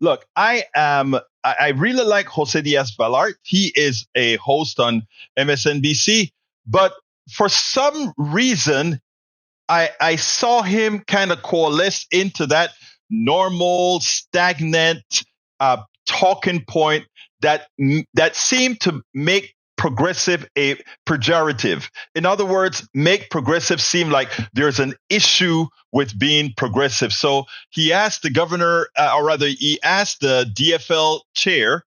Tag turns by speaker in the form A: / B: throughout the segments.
A: Look, I really like Jose Diaz Balart. He is a host on MSNBC, but for some reason, I saw him kind of coalesce into that normal, stagnant talking point that seemed to make progressive a pejorative. In other words, make progressive seem like there's an issue with being progressive. So he asked the governor, or rather, he asked the DFL chair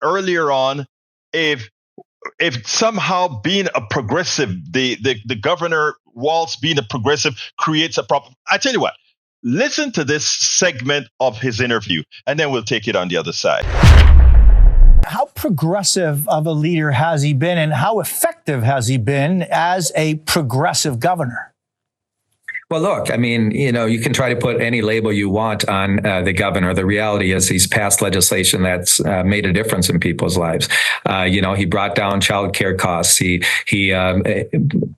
A: earlier on if somehow being a progressive, the governor Walz being a progressive creates a problem. I tell you what, listen to this segment of his interview, and then we'll take it on the other side.
B: How progressive of a leader has he been, and how effective has he been as a progressive governor?
C: Well, look, I mean, you can try to put any label you want on the governor. The reality is he's passed legislation that's made a difference in people's lives. He brought down child care costs. He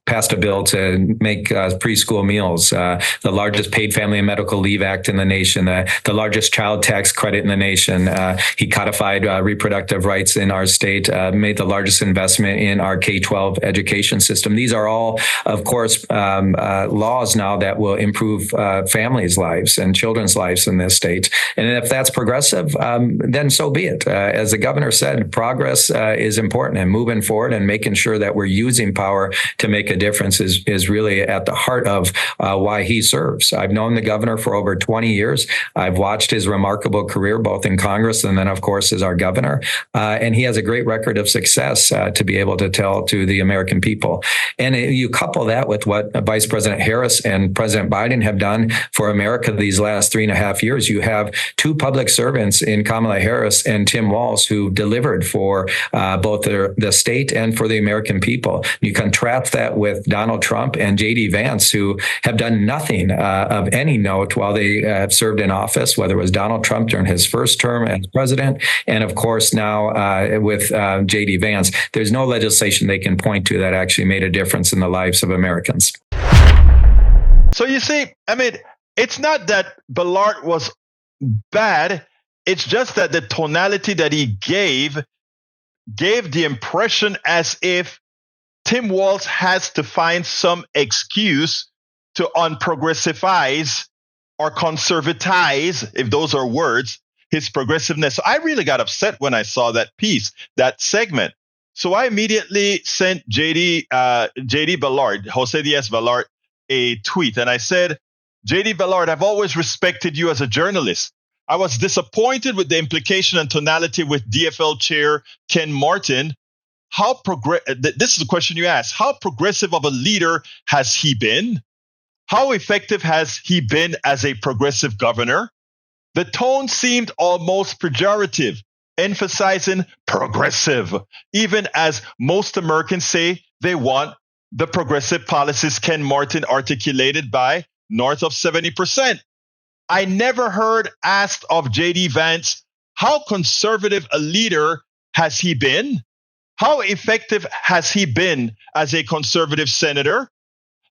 C: passed a bill to make preschool meals, the largest paid family and medical leave act in the nation, the largest child tax credit in the nation. He codified reproductive rights in our state, made the largest investment in our K-12 education system. These are all, of course, laws now that will improve families' lives and children's lives in this state. And if that's progressive, then so be it. As the governor said, progress is important, and moving forward and making sure that we're using power to make a difference is really at the heart of why he serves. I've known the governor for over 20 years. I've watched his remarkable career, both in Congress and then, of course, as our governor. And he has a great record of success to be able to tell to the American people. And you couple that with what Vice President Harris and President Biden have done for America these last 3.5 years. You have two public servants in Kamala Harris and Tim Walz who delivered for both the state and for the American people. You contrast that with Donald Trump and J.D. Vance, who have done nothing of any note while they have served in office, whether it was Donald Trump during his first term as president, and of course now with J.D. Vance. There's no legislation they can point to that actually made a difference in the lives of Americans.
A: So you see, I mean, it's not that Balart was bad. It's just that the tonality that he gave the impression as if Tim Walz has to find some excuse to unprogressivize or conservatize, if those are words, his progressiveness. So I really got upset when I saw that piece, that segment. So I immediately sent J.D. Balart, Jose Diaz Balart, a tweet, and I said, J.D. Balart, I've always respected you as a journalist. I was disappointed with the implication and tonality with DFL Chair Ken Martin. This is the question you asked. How progressive of a leader has he been? How effective has he been as a progressive governor? The tone seemed almost pejorative, emphasizing progressive, even as most Americans say they want the progressive policies Ken Martin articulated by north of 70%. I never heard asked of J.D. Vance, how conservative a leader has he been? How effective has he been as a conservative senator?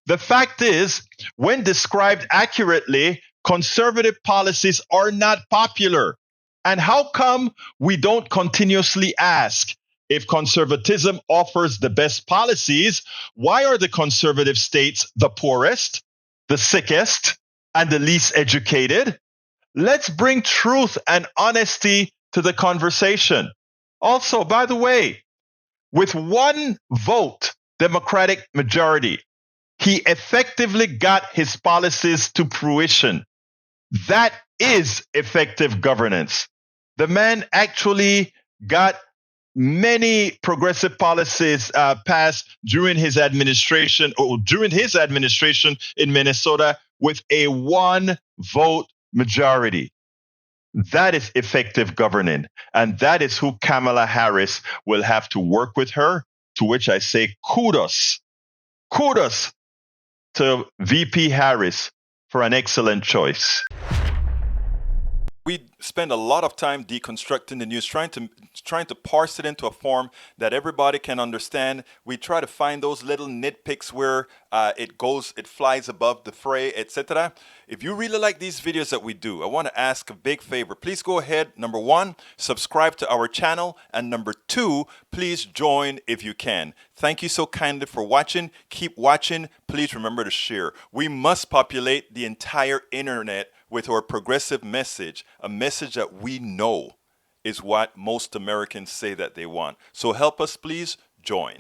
A: The fact is, when described accurately, conservative policies are not popular. And how come we don't continuously ask? If conservatism offers the best policies, why are the conservative states the poorest, the sickest, and the least educated? Let's bring truth and honesty to the conversation. Also, by the way, with one vote, Democratic majority, he effectively got his policies to fruition. That is effective governance. The man actually got many progressive policies passed during his administration in Minnesota with a one vote majority. That is effective governing. And that is who Kamala Harris will have to work with her, to which I say kudos. Kudos to VP Harris for an excellent choice.
D: we spend a lot of time deconstructing the news, trying to parse it into a form that everybody can understand. We try to find those little nitpicks where it flies above the fray, etc. If you really like these videos that we do, I want to ask a big favor. Please go ahead, number one, subscribe to our channel, and number two, please join if you can. Thank you so kindly for watching. Keep watching. Please remember to share. We must populate the entire internet with our progressive message, a message that we know is what most Americans say that they want. So help us, please join.